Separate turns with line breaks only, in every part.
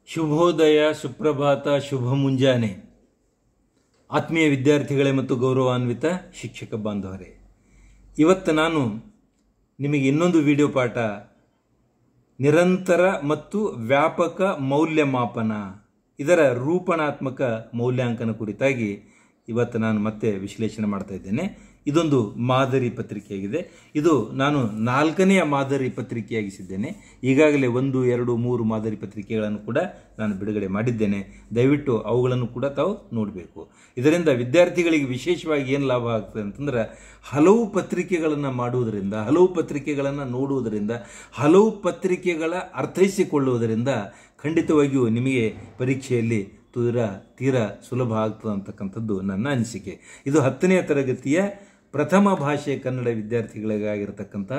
ಶುಭೋದಯ, ಸುಪ್ರಭಾತ, ಶುಭ ಮುಂಜಾನೆ. ಆತ್ಮೀಯ ವಿದ್ಯಾರ್ಥಿಗಳೇ ಮತ್ತು ಗೌರವಾನ್ವಿತ ಶಿಕ್ಷಕ ಬಾಂಧವರೇ, ಇವತ್ತು ನಾನು ನಿಮಗೆ ಇನ್ನೊಂದು ವಿಡಿಯೋ ಪಾಠ ನಿರಂತರ ಮತ್ತು ವ್ಯಾಪಕ ಮೌಲ್ಯಮಾಪನ ಇದರ ರೂಪಣಾತ್ಮಕ ಮೌಲ್ಯಾಂಕನ ಕುರಿತಾಗಿ ಇವತ್ತು ನಾನು ಮತ್ತೆ ವಿಶ್ಲೇಷಣೆ ಮಾಡ್ತಾ ಇದ್ದೇನೆ. ಇದೊಂದು ಮಾದರಿ ಪತ್ರಿಕೆಯಾಗಿದೆ. ಇದು ನಾನು 4ನೆಯ ಮಾದರಿ ಪತ್ರಿಕೆಯಾಗಿಸಿದ್ದೇನೆ. ಈಗಾಗಲೇ 1, 2, 3 ಮಾದರಿ ಪತ್ರಿಕೆಗಳನ್ನು ಕೂಡ ನಾನು ಬಿಡುಗಡೆ ಮಾಡಿದ್ದೇನೆ. ದಯವಿಟ್ಟು ಅವುಗಳನ್ನು ಕೂಡ ತಾವು ನೋಡಬೇಕು. ಇದರಿಂದ ವಿದ್ಯಾರ್ಥಿಗಳಿಗೆ ವಿಶೇಷವಾಗಿ ಏನು ಲಾಭ ಆಗ್ತದೆ ಅಂತಂದ್ರೆ, ಹಲವು ಪತ್ರಿಕೆಗಳನ್ನು ಮಾಡುವುದರಿಂದ, ಹಲವು ಪತ್ರಿಕೆಗಳನ್ನು ನೋಡುವುದರಿಂದ, ಹಲವು ಪತ್ರಿಕೆಗಳ ಅರ್ಥೈಸಿಕೊಳ್ಳುವುದರಿಂದ ಖಂಡಿತವಾಗಿಯೂ ನಿಮಗೆ ಪರೀಕ್ಷೆಯಲ್ಲಿ ತೀರಾ ಸುಲಭ ಆಗ್ತದೆ ಅಂತಕ್ಕಂಥದ್ದು ನನ್ನ ಅನಿಸಿಕೆ. ಇದು 10ನೇ ತರಗತಿಯ ಪ್ರಥಮ ಭಾಷೆ ಕನ್ನಡ ವಿದ್ಯಾರ್ಥಿಗಳಿಗಾಗಿರತಕ್ಕಂಥ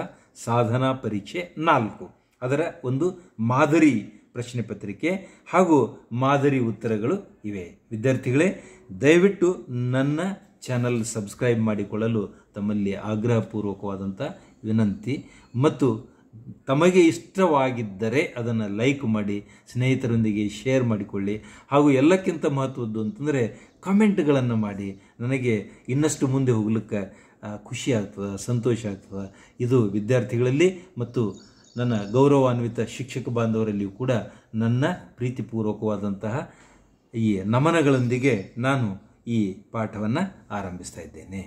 ಸಾಧನಾ ಪರೀಕ್ಷೆ 4 ಅದರ ಒಂದು ಮಾದರಿ ಪ್ರಶ್ನೆ ಪತ್ರಿಕೆ ಹಾಗೂ ಮಾದರಿ ಉತ್ತರಗಳು ಇವೆ. ವಿದ್ಯಾರ್ಥಿಗಳೇ, ದಯವಿಟ್ಟು ನನ್ನ ಚಾನಲ್ ಸಬ್ಸ್ಕ್ರೈಬ್ ಮಾಡಿಕೊಳ್ಳಲು ತಮ್ಮಲ್ಲಿ ಆಗ್ರಹಪೂರ್ವಕವಾದಂಥ ವಿನಂತಿ. ಮತ್ತು ತಮಗೆ ಇಷ್ಟವಾಗಿದ್ದರೆ ಅದನ್ನು ಲೈಕ್ ಮಾಡಿ, ಸ್ನೇಹಿತರೊಂದಿಗೆ ಶೇರ್ ಮಾಡಿಕೊಳ್ಳಿ. ಹಾಗೂ ಎಲ್ಲಕ್ಕಿಂತ ಮಹತ್ವದ್ದು ಅಂತಂದರೆ ಕಾಮೆಂಟ್ಗಳನ್ನು ಮಾಡಿ. ನನಗೆ ಇನ್ನಷ್ಟು ಮುಂದೆ ಹೋಗ್ಲಿಕ್ಕೆ ಖುಷಿ ಆಗ್ತದೆ, ಸಂತೋಷ ಆಗ್ತದೆ. ಇದು ವಿದ್ಯಾರ್ಥಿಗಳಲ್ಲಿ ಮತ್ತು ನನ್ನ ಗೌರವಾನ್ವಿತ ಶಿಕ್ಷಕ ಬಾಂಧವರಲ್ಲಿಯೂ ಕೂಡ ನನ್ನ ಪ್ರೀತಿಪೂರ್ವಕವಾದಂತಹ ಈ ನಮನಗಳೊಂದಿಗೆ ನಾನು ಈ ಪಾಠವನ್ನು ಆರಂಭಿಸ್ತಾ ಇದ್ದೇನೆ.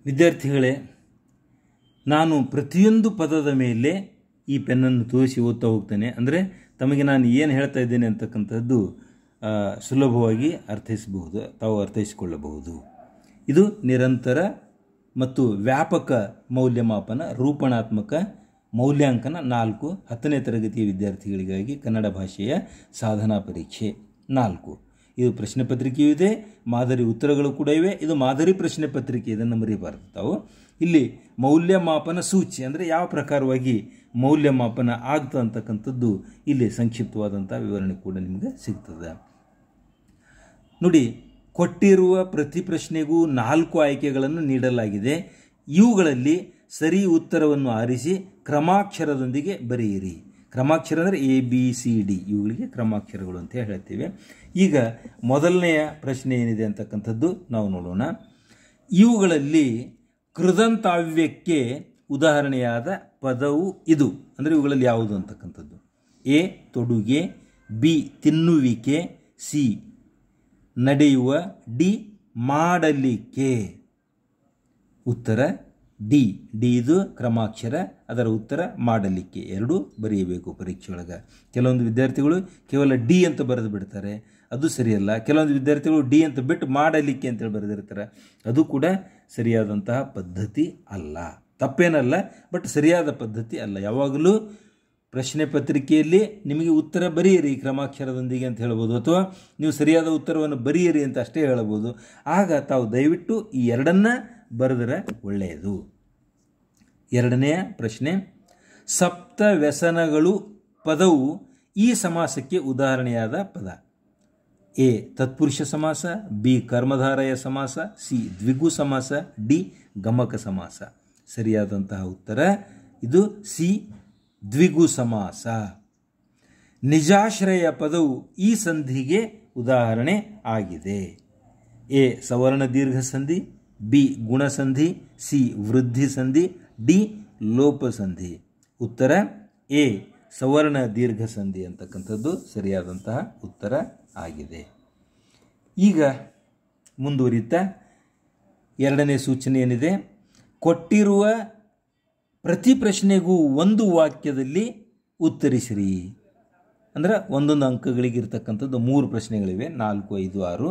ವಿದ್ಯಾರ್ಥಿಗಳೇ, ನಾನು ಪ್ರತಿಯೊಂದು ಪದದ ಮೇಲೆ ಈ ಪೆನ್ನನ್ನು ತೋರಿಸಿ ಓದ್ತಾ ಹೋಗ್ತೇನೆ. ಅಂದರೆ ತಮಗೆ ನಾನು ಏನು ಹೇಳ್ತಾ ಇದ್ದೇನೆ ಅಂತಕ್ಕಂಥದ್ದು ಸುಲಭವಾಗಿ ಅರ್ಥೈಸಬಹುದು, ತಾವು ಅರ್ಥೈಸಿಕೊಳ್ಳಬಹುದು. ಇದು ನಿರಂತರ ಮತ್ತು ವ್ಯಾಪಕ ಮೌಲ್ಯಮಾಪನ ರೂಪಣಾತ್ಮಕ ಮೌಲ್ಯಾಂಕನ 4 10ನೇ ತರಗತಿಯ ವಿದ್ಯಾರ್ಥಿಗಳಿಗಾಗಿ ಕನ್ನಡ ಭಾಷೆಯ ಸಾಧನಾ ಪರೀಕ್ಷೆ 4. ಇದು ಪ್ರಶ್ನೆ ಪತ್ರಿಕೆಯೂ ಇದೆ, ಮಾದರಿ ಉತ್ತರಗಳು ಕೂಡ ಇವೆ. ಇದು ಮಾದರಿ ಪ್ರಶ್ನೆ ಪತ್ರಿಕೆ, ಇದನ್ನು ಮರಿಬಾರದು ತಾವು. ಇಲ್ಲಿ ಮೌಲ್ಯಮಾಪನ ಸೂಚಿ ಅಂದರೆ ಯಾವ ಪ್ರಕಾರವಾಗಿ ಮೌಲ್ಯಮಾಪನ ಆಗ್ತದೆ ಅಂತಕ್ಕಂಥದ್ದು ಇಲ್ಲಿ ಸಂಕ್ಷಿಪ್ತವಾದಂಥ ವಿವರಣೆ ಕೂಡ ನಿಮಗೆ ಸಿಗ್ತದೆ. ನೋಡಿ, ಕೊಟ್ಟಿರುವ ಪ್ರತಿ ಪ್ರಶ್ನೆಗೂ 4 ಆಯ್ಕೆಗಳನ್ನು ನೀಡಲಾಗಿದೆ. ಇವುಗಳಲ್ಲಿ ಸರಿ ಉತ್ತರವನ್ನು ಆರಿಸಿ ಕ್ರಮಾಕ್ಷರದೊಂದಿಗೆ ಬರೆಯಿರಿ. ಕ್ರಮಾಕ್ಷರ ಅಂದರೆ ABCD, ಇವುಗಳಿಗೆ ಕ್ರಮಾಕ್ಷರಗಳು ಅಂತ ಹೇಳ್ತೇವೆ. ಈಗ ಮೊದಲನೆಯ ಪ್ರಶ್ನೆ ಏನಿದೆ ಅಂತಕ್ಕಂಥದ್ದು ನಾವು ನೋಡೋಣ. ಇವುಗಳಲ್ಲಿ ಕೃದಂತಾವ್ಯಕ್ಕೆ ಉದಾಹರಣೆಯಾದ ಪದವು ಇದು ಅಂದರೆ ಇವುಗಳಲ್ಲಿ ಯಾವುದು ಅಂತಕ್ಕಂಥದ್ದು. A ತೊಡುಗೆ, B ತಿನ್ನುವಿಕೆ, C ನಡೆಯುವ, D ಮಾಡಲಿಕ್ಕೆ. ಉತ್ತರ ಡಿ. ಇದು ಕ್ರಮಾಕ್ಷರ, ಅದರ ಉತ್ತರ ಮಾಡಲಿಕ್ಕೆ. 2 ಬರೆಯಬೇಕು ಪರೀಕ್ಷೆ ಒಳಗೆ. ಕೆಲವೊಂದು ವಿದ್ಯಾರ್ಥಿಗಳು ಕೇವಲ D ಅಂತ ಬರೆದು ಬಿಡ್ತಾರೆ, ಅದು ಸರಿಯಲ್ಲ. ಕೆಲವೊಂದು ವಿದ್ಯಾರ್ಥಿಗಳು D ಅಂತ ಬಿಟ್ಟು ಮಾಡಲಿಕ್ಕೆ ಅಂತೇಳಿ ಬರೆದಿರ್ತಾರೆ, ಅದು ಕೂಡ ಸರಿಯಾದಂತಹ ಪದ್ಧತಿ ಅಲ್ಲ. ತಪ್ಪೇನಲ್ಲ, ಬಟ್ ಸರಿಯಾದ ಪದ್ಧತಿ ಅಲ್ಲ. ಯಾವಾಗಲೂ ಪ್ರಶ್ನೆ ಪತ್ರಿಕೆಯಲ್ಲಿ ನಿಮಗೆ ಉತ್ತರ ಬರೆಯಿರಿ ಕ್ರಮಾಕ್ಷರದೊಂದಿಗೆ ಅಂತ ಹೇಳ್ಬೋದು, ಅಥವಾ ನೀವು ಸರಿಯಾದ ಉತ್ತರವನ್ನು ಬರೆಯಿರಿ ಅಂತ ಅಷ್ಟೇ ಹೇಳ್ಬೋದು. ಆಗ ತಾವು ದಯವಿಟ್ಟು ಈ 2ನ್ನ ಬರೆದರೆ ಒಳ್ಳೆಯದು. 2ನೆಯ ಪ್ರಶ್ನೆ, ಸಪ್ತ ವ್ಯಸನಗಳು ಪದವು ಈ ಸಮಾಸಕ್ಕೆ ಉದಾಹರಣೆಯಾದ ಪದ. A ತತ್ಪುರುಷ ಸಮಾಸ, B ಕರ್ಮಧಾರಯ ಸಮಾಸ, C ದ್ವಿಗು ಸಮಾಸ, D ಗಮಕ ಸಮಾಸ. ಸರಿಯಾದಂತಹ ಉತ್ತರ ಇದು C ದ್ವಿಗು ಸಮಾಸ. ನಿಜಾಶ್ರಯ ಪದವು ಈ ಸಂಧಿಗೆ ಉದಾಹರಣೆ ಆಗಿದೆ. A ಸವರ್ಣ ದೀರ್ಘ ಸಂಧಿ, B ಗುಣಸಂಧಿ, C ವೃದ್ಧಿ ಸಂಧಿ, D ಲೋಪ ಸಂಧಿ. ಉತ್ತರ A ಸವರ್ಣ ದೀರ್ಘ ಸಂಧಿ ಅಂತಕ್ಕಂಥದ್ದು ಸರಿಯಾದಂತಹ ಉತ್ತರ ಆಗಿದೆ. ಈಗ ಮುಂದುವರಿತಾ 2ನೇ ಸೂಚನೆ ಏನಿದೆ, ಕೊಟ್ಟಿರುವ ಪ್ರತಿ ಪ್ರಶ್ನೆಗೂ 1 ವಾಕ್ಯದಲ್ಲಿ ಉತ್ತರಿಸಿರಿ. ಅಂದರೆ ಒಂದೊಂದು ಅಂಕಗಳಿಗಿರ್ತಕ್ಕಂಥದ್ದು 3 ಪ್ರಶ್ನೆಗಳಿವೆ, 4, 5, 6.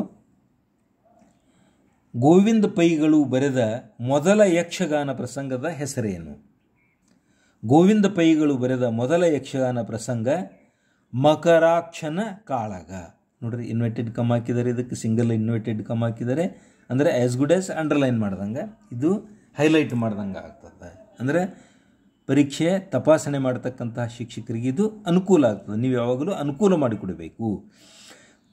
ಗೋವಿಂದ ಪೈಗಳು ಬರೆದ ಮೊದಲ ಯಕ್ಷಗಾನ ಪ್ರಸಂಗದ ಹೆಸರೇನು? ಗೋವಿಂದ ಪೈಗಳು ಬರೆದ ಮೊದಲ ಯಕ್ಷಗಾನ ಪ್ರಸಂಗ ಮಕರಾಕ್ಷನ ಕಾಳಗ. ನೋಡ್ರಿ, ಇನ್ವರ್ಟೆಡ್ ಕಮ್ ಹಾಕಿದ್ದಾರೆ, ಇದಕ್ಕೆ ಸಿಂಗಲ್ ಇನ್ವರ್ಟೆಡ್ ಕಮ್ ಹಾಕಿದ್ದಾರೆ. ಅಂದರೆ ಆ್ಯಸ್ ಗುಡ್ ಆ್ಯಸ್ ಅಂಡರ್ಲೈನ್ ಮಾಡ್ದಂಗೆ, ಇದು ಹೈಲೈಟ್ ಮಾಡ್ದಂಗೆ ಆಗ್ತದೆ. ಅಂದರೆ ಪರೀಕ್ಷೆ ತಪಾಸಣೆ ಮಾಡ್ತಕ್ಕಂತಹ ಶಿಕ್ಷಕರಿಗೆ ಇದು ಅನುಕೂಲ ಆಗ್ತದೆ. ನೀವು ಯಾವಾಗಲೂ ಅನುಕೂಲ ಮಾಡಿಕೊಡಬೇಕು.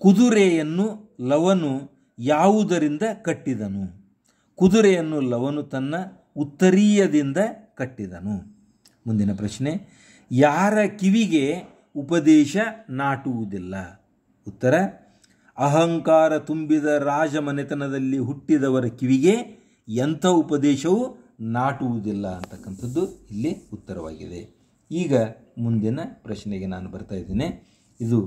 ಕುದುರೆಯನ್ನು ಲವನು ಯಾವುದರಿಂದ ಕಟ್ಟಿದನು? ಕುದುರೆಯನ್ನು ಲವನು ತನ್ನ ಉತ್ತರೀಯದಿಂದ ಕಟ್ಟಿದನು. ಮುಂದಿನ ಪ್ರಶ್ನೆ, ಯಾರ ಕಿವಿಗೆ ಉಪದೇಶ ನಾಟುವುದಿಲ್ಲ. ಉತ್ತರ: ಅಹಂಕಾರ ತುಂಬಿದ ರಾಜಮನೆತನದಲ್ಲಿ ಹುಟ್ಟಿದವರ ಕಿವಿಗೆ ಎಂಥ ಉಪದೇಶವೂ ನಾಟುವುದಿಲ್ಲ ಅಂತಕ್ಕಂಥದ್ದು ಇಲ್ಲಿ ಉತ್ತರವಾಗಿದೆ. ಈಗ ಮುಂದಿನ ಪ್ರಶ್ನೆಗೆ ನಾನು ಬರ್ತಾ ಇದ್ದೇನೆ. ಇದು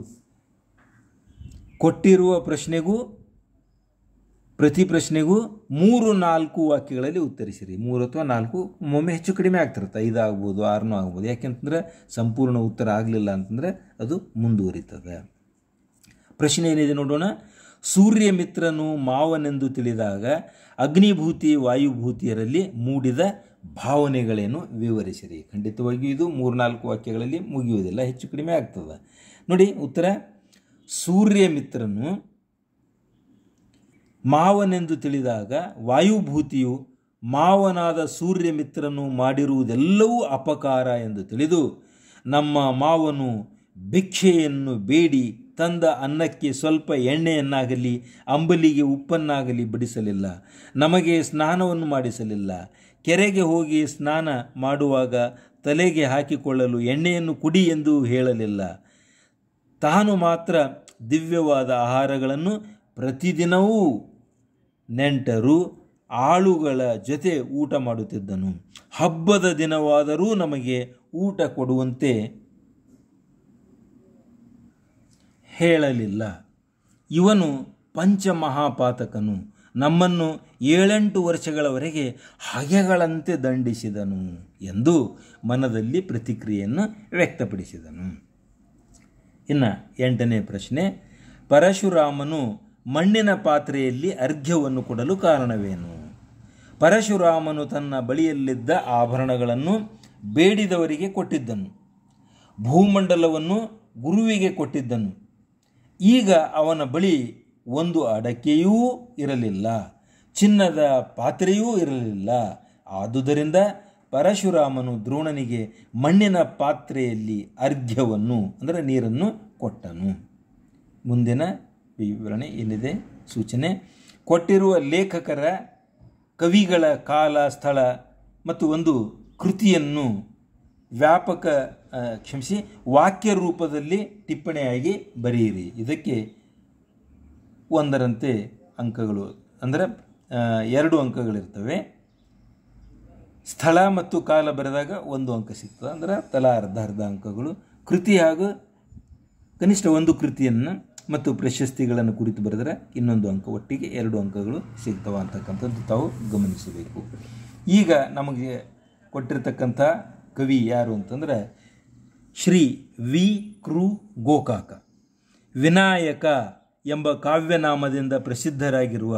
ಕೊಟ್ಟಿರುವ ಪ್ರಶ್ನೆಗೂ ಪ್ರತಿ ಪ್ರಶ್ನೆಗೂ 3-4 ವಾಕ್ಯಗಳಲ್ಲಿ ಉತ್ತರಿಸಿರಿ. 3 ಅಥವಾ 4, ಒಮ್ಮೊಮ್ಮೆ ಹೆಚ್ಚು ಕಡಿಮೆ ಆಗ್ತಿರುತ್ತೆ, 5 ಆಗ್ಬೋದು, 6 ಆಗ್ಬೋದು. ಯಾಕೆಂತಂದ್ರೆ ಸಂಪೂರ್ಣ ಉತ್ತರ ಆಗಲಿಲ್ಲ ಅಂತಂದರೆ ಅದು ಮುಂದುವರಿತದೆ. ಪ್ರಶ್ನೆ ಏನಿದೆ ನೋಡೋಣ. ಸೂರ್ಯ ಮಿತ್ರನು ಮಾವನೆಂದು ತಿಳಿದಾಗ ಅಗ್ನಿಭೂತಿ ವಾಯುಭೂತಿಯರಲ್ಲಿ ಮೂಡಿದ ಭಾವನೆಗಳೇನು ವಿವರಿಸಿರಿ. ಖಂಡಿತವಾಗಿಯೂ ಇದು 3-4 ವಾಕ್ಯಗಳಲ್ಲಿ ಮುಗಿಯುವುದಿಲ್ಲ, ಹೆಚ್ಚು ಕಡಿಮೆ ಆಗ್ತದೆ. ನೋಡಿ ಉತ್ತರ: ಸೂರ್ಯ ಮಿತ್ರನು ಮಾವನೆಂದು ತಿಳಿದಾಗ ವಾಯುಭೂತಿಯು ಮಾವನಾದ ಸೂರ್ಯ ಮಿತ್ರನು ಮಾಡಿರುವುದೆಲ್ಲವೂ ಅಪಕಾರ ಎಂದು ತಿಳಿದು ನಮ್ಮ ಮಾವನು ಭಿಕ್ಷೆಯನ್ನು ಬೇಡಿ ತಂದ ಅನ್ನಕ್ಕೆ ಸ್ವಲ್ಪ ಎಣ್ಣೆಯನ್ನಾಗಲಿ ಅಂಬಲಿಗೆ ಉಪ್ಪನ್ನಾಗಲಿ ಬಡಿಸಲಿಲ್ಲ, ನಮಗೆ ಸ್ನಾನವನ್ನು ಮಾಡಿಸಲಿಲ್ಲ, ಕೆರೆಗೆ ಹೋಗಿ ಸ್ನಾನ ಮಾಡುವಾಗ ತಲೆಗೆ ಹಾಕಿಕೊಳ್ಳಲು ಎಣ್ಣೆಯನ್ನು ಕುಡಿ ಎಂದು ಹೇಳಲಿಲ್ಲ, ತಾನು ಮಾತ್ರ ದಿವ್ಯವಾದ ಆಹಾರಗಳನ್ನು ಪ್ರತಿದಿನವೂ ನೆಂಟರು ಆಳುಗಳ ಜೊತೆ ಊಟ ಮಾಡುತ್ತಿದ್ದನು, ಹಬ್ಬದ ದಿನವಾದರೂ ನಮಗೆ ಊಟ ಕೊಡುವಂತೆ ಹೇಳಲಿಲ್ಲ, ಇವನು ಪಂಚಮಹಾಪಾತಕನು, ನಮ್ಮನ್ನು 7-8 ವರ್ಷಗಳವರೆಗೆ ಹಗೆಗಳಂತೆ ದಂಡಿಸಿದನು ಎಂದು ಮನದಲ್ಲಿ ಪ್ರತಿಕ್ರಿಯೆಯನ್ನು ವ್ಯಕ್ತಪಡಿಸಿದನು. ಇನ್ನು 8ನೇ ಪ್ರಶ್ನೆ. ಪರಶುರಾಮನು ಮಣ್ಣಿನ ಪಾತ್ರೆಯಲ್ಲಿ ಅರ್ಘ್ಯವನ್ನು ಕೊಡಲು ಕಾರಣವೇನು? ಪರಶುರಾಮನು ತನ್ನ ಬಳಿಯಲ್ಲಿದ್ದ ಆಭರಣಗಳನ್ನು ಬೇಡಿದವರಿಗೆ ಕೊಟ್ಟಿದ್ದನು, ಭೂಮಂಡಲವನ್ನು ಗುರುವಿಗೆ ಕೊಟ್ಟಿದ್ದನು. ಈಗ ಅವನ ಬಳಿ ಒಂದು ಅಡಕೆಯೂ ಇರಲಿಲ್ಲ, ಚಿನ್ನದ ಪಾತ್ರೆಯೂ ಇರಲಿಲ್ಲ. ಆದುದರಿಂದ ಪರಶುರಾಮನು ದ್ರೋಣನಿಗೆ ಮಣ್ಣಿನ ಪಾತ್ರೆಯಲ್ಲಿ ಅರ್ಘ್ಯವನ್ನು ಅಂದರೆ ನೀರನ್ನು ಕೊಟ್ಟನು. ಮುಂದಿನ ವಿವರಣೆ ಏನಿದೆ ಸೂಚನೆ. ಕೊಟ್ಟಿರುವ ಲೇಖಕರ ಕವಿಗಳ ಕಾಲ ಸ್ಥಳ ಮತ್ತು ಒಂದು ಕೃತಿಯನ್ನು ವಾಕ್ಯ ರೂಪದಲ್ಲಿ ಟಿಪ್ಪಣಿಯಾಗಿ ಬರೆಯಿರಿ. ಇದಕ್ಕೆ 1ರಂತೆ ಅಂಕಗಳು ಅಂದರೆ 2 ಅಂಕಗಳಿರ್ತವೆ. ಸ್ಥಳ ಮತ್ತು ಕಾಲ ಬರೆದಾಗ 1 ಅಂಕ ಸಿಗ್ತದೆ, ಅಂದರೆ ತಲಾ ಅರ್ಧ ಅಂಕಗಳು. ಕೃತಿ ಹಾಗೂ ಕನಿಷ್ಠ 1 ಕೃತಿಯನ್ನು ಮತ್ತು ಪ್ರಶಸ್ತಿಗಳನ್ನು ಕುರಿತು ಬರೆದರೆ ಇನ್ನೊಂದು ಅಂಕ, ಒಟ್ಟಿಗೆ 2 ಅಂಕಗಳು ಸಿಗ್ತವೆ ಅಂತಕ್ಕಂಥದ್ದು ತಾವು ಗಮನಿಸಬೇಕು. ಈಗ ನಮಗೆ ಕೊಟ್ಟಿರ್ತಕ್ಕಂಥ ಕವಿ ಯಾರು ಅಂತಂದರೆ ಶ್ರೀ ವಿ. ಕೃ. ಗೋಕಾಕ. ವಿನಾಯಕ ಎಂಬ ಕಾವ್ಯನಾಮದಿಂದ ಪ್ರಸಿದ್ಧರಾಗಿರುವ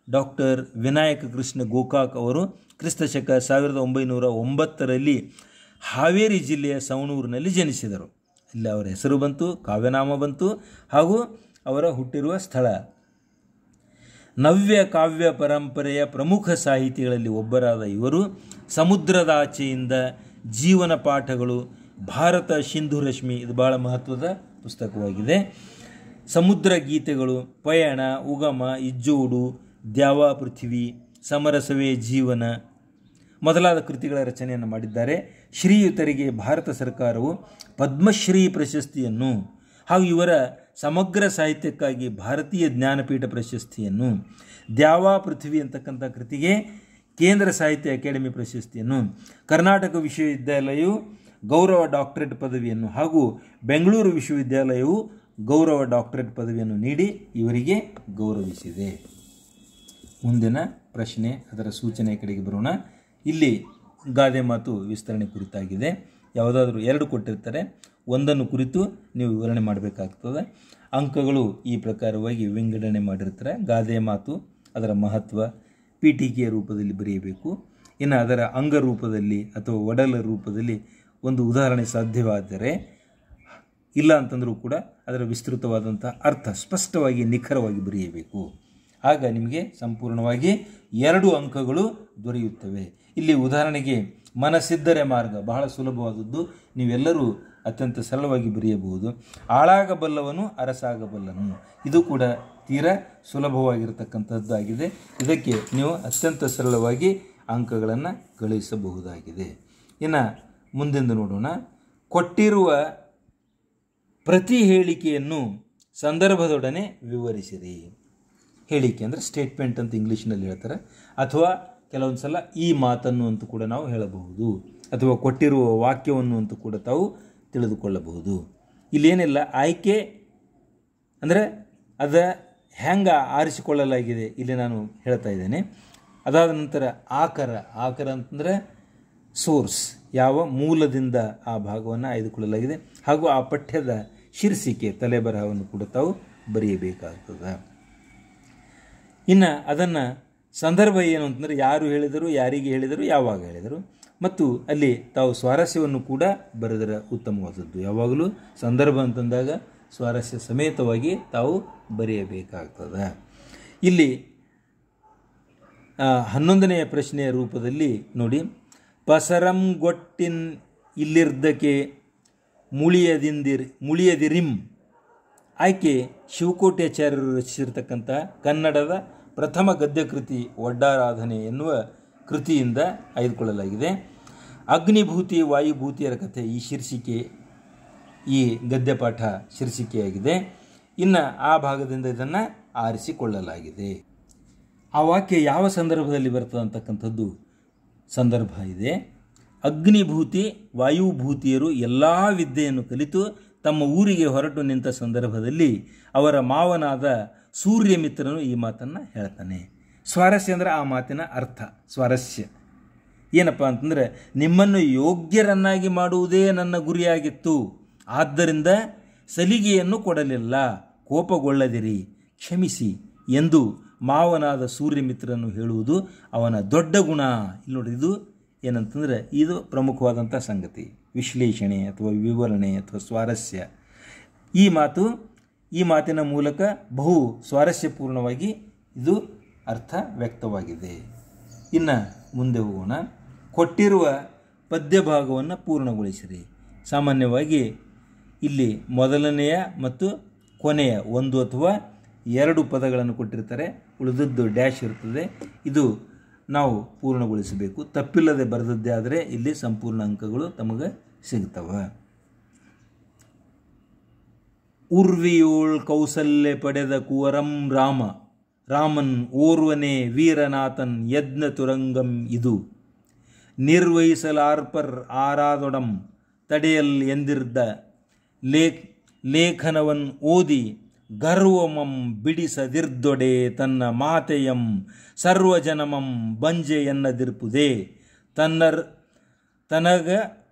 ಡಾಕ್ಟರ್ ವಿನಾಯಕ ಕೃಷ್ಣ ಗೋಕಾಕ್ ಅವರು ಕ್ರಿಸ್ತಶಕ 1909ರಲ್ಲಿ ಹಾವೇರಿ ಜಿಲ್ಲೆಯ ಸವಣೂರಿನಲ್ಲಿ ಜನಿಸಿದರು. ಇಲ್ಲಿ ಅವರ ಹೆಸರು ಬಂತು, ಕಾವ್ಯನಾಮ ಬಂತು, ಹಾಗೂ ಅವರ ಹುಟ್ಟಿರುವ ಸ್ಥಳ. ನವ್ಯ ಕಾವ್ಯ ಪರಂಪರೆಯ ಪ್ರಮುಖ ಸಾಹಿತಿಗಳಲ್ಲಿ ಒಬ್ಬರಾದ ಇವರು ಸಮುದ್ರದಾಚೆಯಿಂದ ಜೀವನ ಪಾಠಗಳು, ಭಾರತ ಸಿಂಧು ರಶ್ಮಿ, ಇದು ಬಹಳ ಮಹತ್ವದ ಪುಸ್ತಕವಾಗಿದೆ, ಸಮುದ್ರ ಗೀತೆಗಳು, ಪಯಣ, ಉಗಮ, ಇಜ್ಜೋಡು, ದ್ಯಾವ ಪೃಥ್ವಿ, ಸಮರಸವೇ ಜೀವನ ಮೊದಲಾದ ಕೃತಿಗಳ ರಚನೆಯನ್ನು ಮಾಡಿದ್ದಾರೆ. ಶ್ರೀಯುತರಿಗೆ ಭಾರತ ಸರ್ಕಾರವು ಪದ್ಮಶ್ರೀ ಪ್ರಶಸ್ತಿಯನ್ನು ಹಾಗೂ ಇವರ ಸಮಗ್ರ ಸಾಹಿತ್ಯಕ್ಕಾಗಿ ಭಾರತೀಯ ಜ್ಞಾನಪೀಠ ಪ್ರಶಸ್ತಿಯನ್ನು, ದ್ಯಾವ ಪೃಥ್ವಿ ಅಂತಕ್ಕಂಥ ಕೃತಿಗೆ ಕೇಂದ್ರ ಸಾಹಿತ್ಯ ಅಕಾಡೆಮಿ ಪ್ರಶಸ್ತಿಯನ್ನು, ಕರ್ನಾಟಕ ವಿಶ್ವವಿದ್ಯಾಲಯವು ಗೌರವ ಡಾಕ್ಟರೇಟ್ ಪದವಿಯನ್ನು ಹಾಗೂ ಬೆಂಗಳೂರು ವಿಶ್ವವಿದ್ಯಾಲಯವು ಗೌರವ ಡಾಕ್ಟರೇಟ್ ಪದವಿಯನ್ನು ನೀಡಿ ಇವರಿಗೆ ಗೌರವಿಸಿದೆ. ಮುಂದಿನ ಪ್ರಶ್ನೆ, ಅದರ ಸೂಚನೆ ಕಡೆಗೆ ಬರೋಣ. ಇಲ್ಲಿ ಗಾದೆ ಮಾತು ವಿಸ್ತರಣೆ ಕುರಿತಾಗಿದೆ. ಯಾವುದಾದ್ರೂ 2 ಕೊಟ್ಟಿರ್ತಾರೆ, ಒಂದನ್ನು ಕುರಿತು ನೀವು ವಿವರಣೆ ಮಾಡಬೇಕಾಗ್ತದೆ. ಅಂಕಗಳು ಈ ಪ್ರಕಾರವಾಗಿ ವಿಂಗಡಣೆ ಮಾಡಿರ್ತಾರೆ. ಗಾದೆ ಮಾತು, ಅದರ ಮಹತ್ವ ಪೀಠಿಕೆಯ ರೂಪದಲ್ಲಿ ಬರೆಯಬೇಕು. ಇನ್ನು ಅದರ ಅಂಗ ರೂಪದಲ್ಲಿ ಅಥವಾ ಒಡಲ ರೂಪದಲ್ಲಿ ಒಂದು ಉದಾಹರಣೆ ಸಾಧ್ಯವಾದರೆ, ಇಲ್ಲ ಅಂತಂದರೂ ಕೂಡ ಅದರ ವಿಸ್ತೃತವಾದಂಥ ಅರ್ಥ ಸ್ಪಷ್ಟವಾಗಿ ನಿಖರವಾಗಿ ಬರೆಯಬೇಕು. ಆಗ ನಿಮಗೆ ಸಂಪೂರ್ಣವಾಗಿ 2 ಅಂಕಗಳು ದೊರೆಯುತ್ತವೆ. ಇಲ್ಲಿ ಉದಾಹರಣೆಗೆ ಮನಸ್ಸಿದ್ದರೆ ಮಾರ್ಗ ಬಹಳ ಸುಲಭವಾದದ್ದು, ನೀವೆಲ್ಲರೂ ಅತ್ಯಂತ ಸರಳವಾಗಿ ಬರೆಯಬಹುದು. ಆಳಾಗಬಲ್ಲವನು ಅರಸಾಗಬಲ್ಲನು, ಇದು ಕೂಡ ತೀರಾ ಸುಲಭವಾಗಿರತಕ್ಕಂಥದ್ದಾಗಿದೆ. ಇದಕ್ಕೆ ನೀವು ಅತ್ಯಂತ ಸರಳವಾಗಿ ಅಂಕಗಳನ್ನು ಗಳಿಸಬಹುದಾಗಿದೆ. ಇನ್ನು ಮುಂದೆಂದು ನೋಡೋಣ. ಕೊಟ್ಟಿರುವ ಪ್ರತಿ ಹೇಳಿಕೆಯನ್ನು ಸಂದರ್ಭದೊಡನೆ ವಿವರಿಸಿರಿ. ಹೇಳಿಕೆ ಅಂದರೆ ಸ್ಟೇಟ್ಮೆಂಟ್ ಅಂತ ಇಂಗ್ಲೀಷ್ನಲ್ಲಿ ಹೇಳ್ತಾರೆ, ಅಥವಾ ಕೆಲವೊಂದು ಸಲ ಈ ಮಾತನ್ನು ಅಂತ ಕೂಡ ನಾವು ಹೇಳಬಹುದು, ಅಥವಾ ಕೊಟ್ಟಿರುವ ವಾಕ್ಯವನ್ನು ಅಂತ ಕೂಡ ತಾವು ತಿಳಿದುಕೊಳ್ಳಬಹುದು. ಇಲ್ಲೇನಿಲ್ಲ, ಆಯ್ಕೆ ಅಂದರೆ ಅದ ಹೆಂಗೆ ಆರಿಸಿಕೊಳ್ಳಲಾಗಿದೆ ಇಲ್ಲಿ ನಾನು ಹೇಳ್ತಾ ಇದ್ದೇನೆ. ಅದಾದ ನಂತರ ಆಕರ ಅಂತಂದರೆ ಸೋರ್ಸ್, ಯಾವ ಮೂಲದಿಂದ ಆ ಭಾಗವನ್ನು ಆಯ್ದುಕೊಳ್ಳಲಾಗಿದೆ, ಹಾಗೂ ಆ ಪಠ್ಯದ ಶೀರ್ಷಿಕೆ ತಲೆಬರಹವನ್ನು ಕೂಡ ತಾವು ಬರೆಯಬೇಕಾಗ್ತದೆ. ಇನ್ನು ಅದನ್ನು ಸಂದರ್ಭ ಏನು ಅಂತಂದರೆ ಯಾರು ಹೇಳಿದರು, ಯಾರಿಗೆ ಹೇಳಿದರು, ಯಾವಾಗ ಹೇಳಿದರು, ಮತ್ತು ಅಲ್ಲಿ ತಾವು ಸ್ವಾರಸ್ಯವನ್ನು ಕೂಡ ಬರೆದರೆ ಉತ್ತಮವಾದದ್ದು. ಯಾವಾಗಲೂ ಸಂದರ್ಭ ಅಂತಂದಾಗ ಸ್ವಾರಸ್ಯ ಸಮೇತವಾಗಿ ತಾವು ಬರೆಯಬೇಕಾಗ್ತದೆ. ಇಲ್ಲಿ 11ನೆಯ ಪ್ರಶ್ನೆಯ ರೂಪದಲ್ಲಿ ನೋಡಿ, ಪಸರಂ ಗೊಟ್ಟಿನ್ ಇಲ್ಲಿರ್ದಕ್ಕೆ ಮುಳಿಯದಿರಿಂ. ಆಯ್ಕೆ ಶಿವಕೋಟ್ಯಾಚಾರ್ಯರು ರಚಿಸಿರ್ತಕ್ಕಂಥ ಕನ್ನಡದ ಪ್ರಥಮ ಗದ್ಯಕೃತಿ ಒಡ್ಡಾರಾಧನೆ ಎನ್ನುವ ಕೃತಿಯಿಂದ ಆಯ್ದುಕೊಳ್ಳಲಾಗಿದೆ. ಅಗ್ನಿಭೂತಿ ವಾಯುಭೂತಿಯರ ಕಥೆ ಈ ಶೀರ್ಷಿಕೆ, ಈ ಗದ್ಯಪಾಠ ಶೀರ್ಷಿಕೆಯಾಗಿದೆ. ಇನ್ನು ಆ ಭಾಗದಿಂದ ಇದನ್ನು ಆರಿಸಿಕೊಳ್ಳಲಾಗಿದೆ. ಆ ವಾಕ್ಯ ಯಾವ ಸಂದರ್ಭದಲ್ಲಿ ಬರ್ತದೆ ಅಂತಕ್ಕಂಥದ್ದು ಸಂದರ್ಭ ಇದೆ. ಅಗ್ನಿಭೂತಿ ವಾಯುಭೂತಿಯರು ಎಲ್ಲ ವಿದ್ಯೆಯನ್ನು ಕಲಿತು ತಮ್ಮ ಊರಿಗೆ ಹೊರಟು ನಿಂತ ಸಂದರ್ಭದಲ್ಲಿ ಅವರ ಮಾವನಾದ ಸೂರ್ಯಮಿತ್ರನು ಈ ಮಾತನ್ನು ಹೇಳ್ತಾನೆ. ಸ್ವಾರಸ್ಯ ಅಂದರೆ ಆ ಮಾತಿನ ಅರ್ಥ. ಸ್ವಾರಸ್ಯ ಏನಪ್ಪ ಅಂತಂದರೆ, ನಿಮ್ಮನ್ನು ಯೋಗ್ಯರನ್ನಾಗಿ ಮಾಡುವುದೇ ನನ್ನ ಗುರಿಯಾಗಿತ್ತು, ಆದ್ದರಿಂದ ಸಲಿಗೆಯನ್ನು ಕೊಡಲಿಲ್ಲ, ಕೋಪಗೊಳ್ಳದಿರಿ, ಕ್ಷಮಿಸಿ ಎಂದು ಮಾವನಾದ ಸೂರ್ಯಮಿತ್ರನು ಹೇಳುವುದು ಅವನ ದೊಡ್ಡ ಗುಣ. ಇಲ್ಲಿ ನೋಡಿ, ಇದು ಏನಂತಂದರೆ ಇದು ಪ್ರಮುಖವಾದಂಥ ಸಂಗತಿ. ವಿಶ್ಲೇಷಣೆ ಅಥವಾ ವಿವರಣೆ ಅಥವಾ ಸ್ವಾರಸ್ಯ, ಈ ಮಾತಿನ ಮೂಲಕ ಬಹು ಸ್ವಾರಸ್ಯಪೂರ್ಣವಾಗಿ ಇದು ಅರ್ಥ ವ್ಯಕ್ತವಾಗಿದೆ. ಇನ್ನು ಮುಂದೆ ಹೋಗೋಣ. ಕೊಟ್ಟಿರುವ ಪದ್ಯ ಭಾಗವನ್ನು ಪೂರ್ಣಗೊಳಿಸಿರಿ. ಸಾಮಾನ್ಯವಾಗಿ ಇಲ್ಲಿ ಮೊದಲನೆಯ ಮತ್ತು ಕೊನೆಯ 1 ಅಥವಾ 2 ಪದಗಳನ್ನು ಕೊಟ್ಟಿರ್ತಾರೆ, ಉಳಿದದ್ದು ಡ್ಯಾಶ್ ಇರ್ತದೆ. ಇದು ನಾವು ಪೂರ್ಣಗೊಳಿಸಬೇಕು. ತಪ್ಪಿಲ್ಲದೆ ಬರೆದದ್ದೇ ಆದರೆ ಇಲ್ಲಿ ಸಂಪೂರ್ಣ ಅಂಕಗಳು ತಮಗೆ ಸಿಗ್ತವೆ. ಉರ್ವಿಯೋಳ್ ಕೌಸಲ್ಯ ಪಡೆದ ಕುವರಂ ರಾಮನ್ ಓರ್ವನೇ ವೀರನಾಥನ್ ಯಜ್ಞ ತುರಂಗಂ ಇದು ನಿರ್ವಹಿಸಲಾರ್ಪರ್ ಆರಾದೊಡಂ ತಡೆಯಲ್ ಎಂದಿರ್ದ ಲೇಖನವನ್ ಓದಿ ಗರ್ವಮಂ ಬಿಡಿಸದಿರ್ದೊಡೆ ತನ್ನ ಮಾತೆಯಂ ಸರ್ವಜನಮಂ ಬಂಜೆ ಎನ್ನದಿರ್ಪುದೇ ತನಗ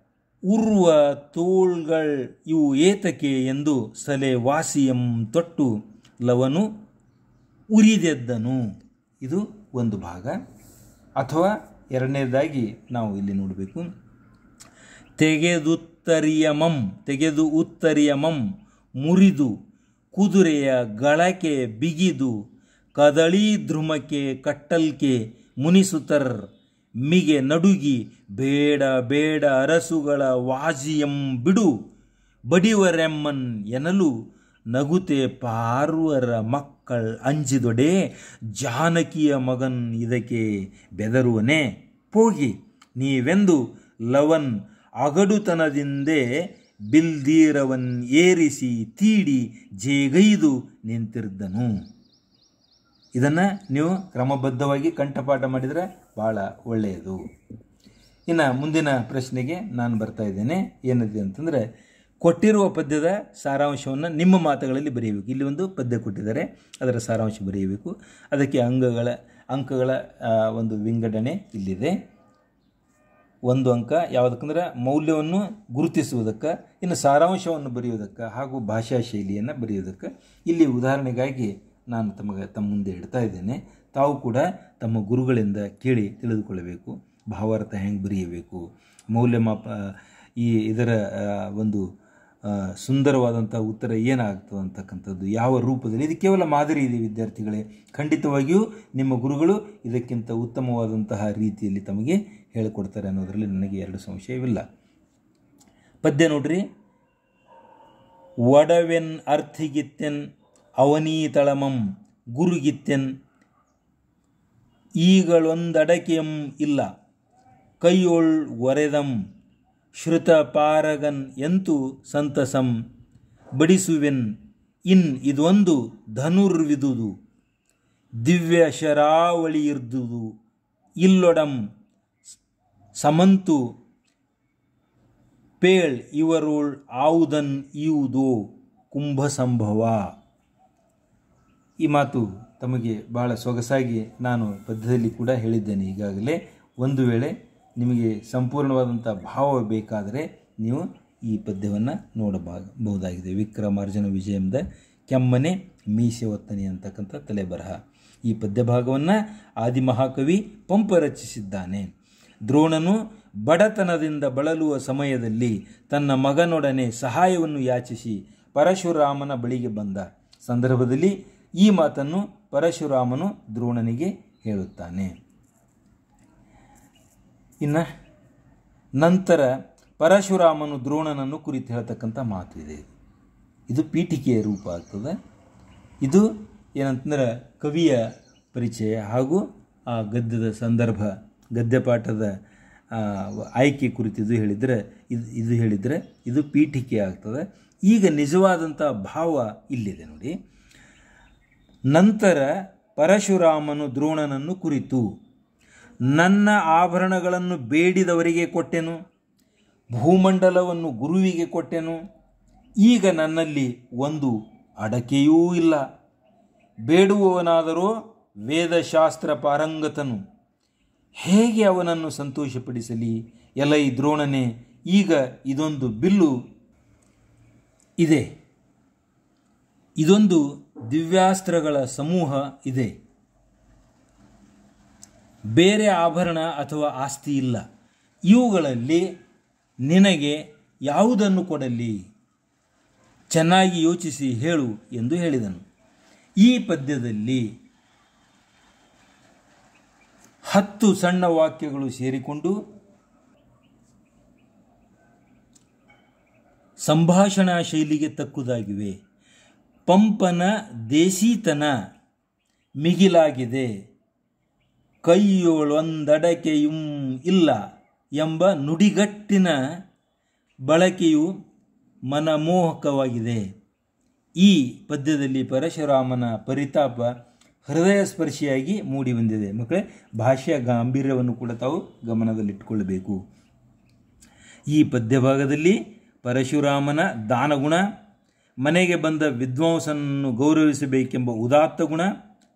ಉರ್ವ ತೋಳ್ಗಳ್ ಇವು ಏತಕೆ ಎಂದು ಸಲೆ ವಾಸಿಯಂ ತೊಟ್ಟು ಲವನು ಉರಿದೆದ್ದನು. ಇದು ಒಂದು ಭಾಗ. ಅಥವಾ ಎರಡನೇದಾಗಿ ನಾವು ಇಲ್ಲಿ ನೋಡಬೇಕು. ತೆಗೆದು ಉತ್ತರಿಯಮಂ ಮುರಿದು ಕುದುರೆಯ ಗಳಕ್ಕೆ ಬಿಗಿದು ಕದಳಿ ಧ್ರುಮಕ್ಕೆ ಕಟ್ಟಲ್ಕೆ ಮುನಿಸುತರ್ ಮಿಗೆ ನಡುಗಿ ಬೇಡ ಬೇಡ ಅರಸುಗಳ ವಾಜಿಯಂ ಬಿಡು ಬಡಿವರೆಮ್ಮನ್ ಎನಲು ನಗುತೆ ಪಾರ್ವರ ಮಕ್ಕಳ್ ಅಂಜಿದೊಡೆ ಜಾನಕಿಯ ಮಗನ್ ಇದಕ್ಕೆ ಬೆದರುವನೆ ಪೋಗಿ ನೀವೆಂದು ಲವನ್ ಅಗಡುತನದಿಂದೇ ಬಿಲ್ದೀರವನ್ ಏರಿಸಿ ತೀಡಿ ಜೇಗೈದು ನಿಂತಿರ್ದನು. ಇದನ್ನು ನೀವು ಕ್ರಮಬದ್ಧವಾಗಿ ಕಂಠಪಾಠ ಮಾಡಿದರೆ ಭಾಳ ಒಳ್ಳೆಯದು. ಇನ್ನು ಮುಂದಿನ ಪ್ರಶ್ನೆಗೆ ನಾನು ಬರ್ತಾ ಇದ್ದೇನೆ. ಏನಿದೆ ಅಂತಂದರೆ, ಕೊಟ್ಟಿರುವ ಪದ್ಯದ ಸಾರಾಂಶವನ್ನು ನಿಮ್ಮ ಮಾತುಗಳಲ್ಲಿ ಬರೆಯಬೇಕು. ಇಲ್ಲಿ ಒಂದು ಪದ್ಯ ಕೊಟ್ಟಿದ್ದಾರೆ, ಅದರ ಸಾರಾಂಶ ಬರೆಯಬೇಕು. ಅದಕ್ಕೆ ಅಂಕಗಳ ಒಂದು ವಿಂಗಡಣೆ ಇಲ್ಲಿದೆ. 1 ಅಂಕ ಯಾವುದಕ್ಕಂದ್ರೆ ಮೌಲ್ಯವನ್ನು ಗುರುತಿಸುವುದಕ್ಕೆ, ಇನ್ನು ಸಾರಾಂಶವನ್ನು ಬರೆಯುವುದಕ್ಕೆ ಹಾಗೂ ಭಾಷಾ ಶೈಲಿಯನ್ನು ಬರೆಯುವುದಕ್ಕೆ. ಇಲ್ಲಿ ಉದಾಹರಣೆಗಾಗಿ ನಾನು ತಮ್ಮ ಮುಂದೆ ಇಡ್ತಾ ಇದ್ದೇನೆ. ತಾವು ಕೂಡ ತಮ್ಮ ಗುರುಗಳಿಂದ ಕೇಳಿ ತಿಳಿದುಕೊಳ್ಳಬೇಕು. ಭಾವಾರ್ಥ ಹೆಂಗೆ ಬರೆಯಬೇಕು, ಮೌಲ್ಯಮಾಪ ಇದರ ಒಂದು ಸುಂದರವಾದಂಥ ಉತ್ತರ ಏನಾಗ್ತದೆ ಅಂತಕ್ಕಂಥದ್ದು, ಯಾವ ರೂಪದಲ್ಲಿ. ಇದು ಕೇವಲ ಮಾದರಿ ಇದೆ ವಿದ್ಯಾರ್ಥಿಗಳೇ. ಖಂಡಿತವಾಗಿಯೂ ನಿಮ್ಮ ಗುರುಗಳು ಇದಕ್ಕಿಂತ ಉತ್ತಮವಾದಂತಹ ರೀತಿಯಲ್ಲಿ ತಮಗೆ ಹೇಳಿಕೊಡ್ತಾರೆ ಅನ್ನೋದರಲ್ಲಿ ನನಗೆ 2 ಸಂಶಯವಿಲ್ಲ. ಪದ್ಯ ನೋಡ್ರಿ. ಒಡವೆನ್ ಅರ್ಥಿಗಿತ್ತೆನ್ ಅವನೀತಳಮಂ ಗುರುಗಿತ್ತೆನ್ ಈಗಳೊಂದಡಕೆಯಂ ಇಲ್ಲ ಕೈಯೊಳ್ ಒರೆದಂ ಶ್ರುತ ಪಾರಗನ್ ಎಂತು ಸಂತಸಂ ಬಡಿಸುವೆನ್ ಇದೊಂದು ಧನುರ್ವಿದುದು ದಿವ್ಯ ಶರಾವಳಿಯಿರ್ದುದು ಇಲ್ಲೊಡಂ ಸಮಂತು ಪೇಳ್ ಇವರೋಳ್ ಆವುದನ್ ಇವುದೋ ಕುಂಭ ಸಂಭವ. ಈ ಮಾತು ತಮಗೆ ಬಹಳ ಸೊಗಸಾಗಿ ನಾನು ಪದ್ಯದಲ್ಲಿ ಕೂಡ ಹೇಳಿದ್ದೇನೆ ಈಗಾಗಲೇ. ಒಂದು ವೇಳೆ ನಿಮಗೆ ಸಂಪೂರ್ಣವಾದಂಥ ಭಾವ ಬೇಕಾದರೆ ನೀವು ಈ ಪದ್ಯವನ್ನು ನೋಡಬಹುದಾಗಿದೆ. ವಿಕ್ರಮಾರ್ಜುನ ವಿಜಯಂದ ಕೆಮ್ಮನೆ ಮೀಸೆ ಒತ್ತನೆ ಅಂತಕ್ಕಂಥ ತಲೆಬರಹ. ಈ ಪದ್ಯಭಾಗವನ್ನು ಆದಿಮಹಾಕವಿ ಪಂಪ ರಚಿಸಿದ್ದಾನೆ. ದ್ರೋಣನು ಬಡತನದಿಂದ ಬಳಲುವ ಸಮಯದಲ್ಲಿ ತನ್ನ ಮಗನೊಡನೆ ಸಹಾಯವನ್ನು ಯಾಚಿಸಿ ಪರಶುರಾಮನ ಬಳಿಗೆ ಬಂದ ಸಂದರ್ಭದಲ್ಲಿ ಈ ಮಾತನ್ನು ಪರಶುರಾಮನು ದ್ರೋಣನಿಗೆ ಹೇಳುತ್ತಾನೆ. ಇನ್ನು ನಂತರ ಪರಶುರಾಮನು ದ್ರೋಣನನ್ನು ಕುರಿತು ಹೇಳ್ತಕ್ಕಂಥ ಮಾತು ಇದೆ. ಇದು ಪೀಠಿಕೆಯ ರೂಪ ಆಗ್ತದೆ. ಇದು ಏನಂತಂದ್ರೆ ಕವಿಯ ಪರಿಚಯ ಹಾಗೂ ಆ ಗದ್ಯದ ಸಂದರ್ಭ, ಗದ್ಯಪಾಠದ ಆಯ್ಕೆ ಕುರಿತಿದ್ದು ಹೇಳಿದರೆ ಇದು ಪೀಠಿಕೆ ಆಗ್ತದೆ. ಈಗ ನಿಜವಾದಂಥ ಭಾವ ಇಲ್ಲಿದೆ ನೋಡಿ. ನಂತರ ಪರಶುರಾಮನು ದ್ರೋಣನನ್ನು ಕುರಿತು, ನನ್ನ ಆಭರಣಗಳನ್ನು ಬೇಡಿದವರಿಗೆ ಕೊಟ್ಟೆನು, ಭೂಮಂಡಲವನ್ನು ಗುರುವಿಗೆ ಕೊಟ್ಟೆನು, ಈಗ ನನ್ನಲ್ಲಿ ಒಂದು ಅಡಕೆಯೂ ಇಲ್ಲ. ಬೇಡುವವನಾದರೂ ವೇದಶಾಸ್ತ್ರ ಪಾರಂಗತನು, ಹೇಗೆ ಅವನನ್ನು ಸಂತೋಷಪಡಿಸಲಿ? ಎಲೈ ದ್ರೋಣನೆ, ಈಗ ಇದೊಂದು ಬಿಲ್ಲು ಇದೆ, ಇದೊಂದು ದಿವ್ಯಾಸ್ತ್ರಗಳ ಸಮೂಹ ಇದೆ, ಬೇರೆ ಆಭರಣ ಅಥವಾ ಆಸ್ತಿ ಇಲ್ಲ. ಇವುಗಳಲ್ಲಿ ನಿನಗೆ ಯಾವುದನ್ನು ಕೊಡಲಿ? ಚೆನ್ನಾಗಿ ಯೋಚಿಸಿ ಹೇಳು ಎಂದು ಹೇಳಿದನು. ಈ ಪದ್ಯದಲ್ಲಿ 10 ಸಣ್ಣ ವಾಕ್ಯಗಳು ಸೇರಿಕೊಂಡು ಸಂಭಾಷಣಾ ಶೈಲಿಗೆ ತಕ್ಕುದಾಗಿವೆ. ಪಂಪನ ದೇಸೀತನ ಮಿಗಿಲಾಗಿದೆ, ಕೈಯೊಳೊಂದಡಕೆಯುಂ ಇಲ್ಲ ಎಂಬ ನುಡಿಗಟ್ಟಿನ ಬಳಕೆಯು ಮನಮೋಹಕವಾಗಿದೆ. ಈ ಪದ್ಯದಲ್ಲಿ ಪರಶುರಾಮನ ಪರಿತಾಪ ಹೃದಯ ಸ್ಪರ್ಶಿಯಾಗಿ ಮೂಡಿ ಬಂದಿದೆ. ಮಕ್ಕಳೇ, ಭಾಷೆಯ ಗಾಂಭೀರ್ಯವನ್ನು ಕೂಡ ತಾವು ಗಮನದಲ್ಲಿಟ್ಟುಕೊಳ್ಳಬೇಕು. ಈ ಪದ್ಯಭಾಗದಲ್ಲಿ ಪರಶುರಾಮನ ದಾನಗುಣ, ಮನೆಗೆ ಬಂದ ವಿದ್ವಾಂಸನನ್ನು ಗೌರವಿಸಬೇಕೆಂಬ ಉದಾತ್ತ ಗುಣ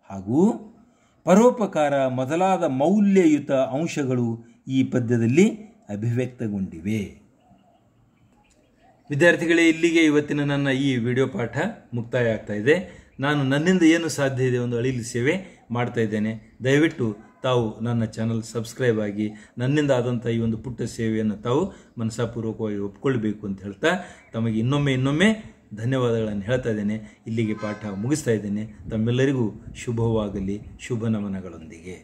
ಹಾಗೂ ಪರೋಪಕಾರ ಮೊದಲಾದ ಮೌಲ್ಯಯುತ ಅಂಶಗಳು ಈ ಪದ್ಯದಲ್ಲಿ ಅಭಿವ್ಯಕ್ತಗೊಂಡಿವೆ. ವಿದ್ಯಾರ್ಥಿಗಳೇ, ಇಲ್ಲಿಗೆ ಇವತ್ತಿನ ನನ್ನ ಈ ವಿಡಿಯೋ ಪಾಠ ಮುಕ್ತಾಯ ಆಗ್ತಾ ಇದೆ. ನಾನು ನನ್ನಿಂದ ಏನು ಸಾಧ್ಯ ಇದೆ ಒಂದು ಅಳಿಲು ಸೇವೆ ಮಾಡ್ತಾ ಇದ್ದೇನೆ. ದಯವಿಟ್ಟು ತಾವು ನನ್ನ ಚಾನಲ್ ಸಬ್ಸ್ಕ್ರೈಬ್ ಆಗಿ ನನ್ನಿಂದ ಆದಂಥ ಈ ಒಂದು ಪುಟ್ಟ ಸೇವೆಯನ್ನು ತಾವು ಮನಸ್ಸಾಪೂರ್ವಕವಾಗಿ ಒಪ್ಕೊಳ್ಬೇಕು ಅಂತ ಹೇಳ್ತಾ ತಮಗೆ ಇನ್ನೊಮ್ಮೆ ಧನ್ಯವಾದಗಳನ್ನು ಹೇಳ್ತಾ ಇದ್ದೇನೆ. ಇಲ್ಲಿಗೆ ಪಾಠ ಮುಗಿಸ್ತಾ ಇದ್ದೇನೆ. ತಮ್ಮೆಲ್ಲರಿಗೂ ಶುಭವಾಗಲಿ. ಶುಭ ನಮನಗಳೊಂದಿಗೆ.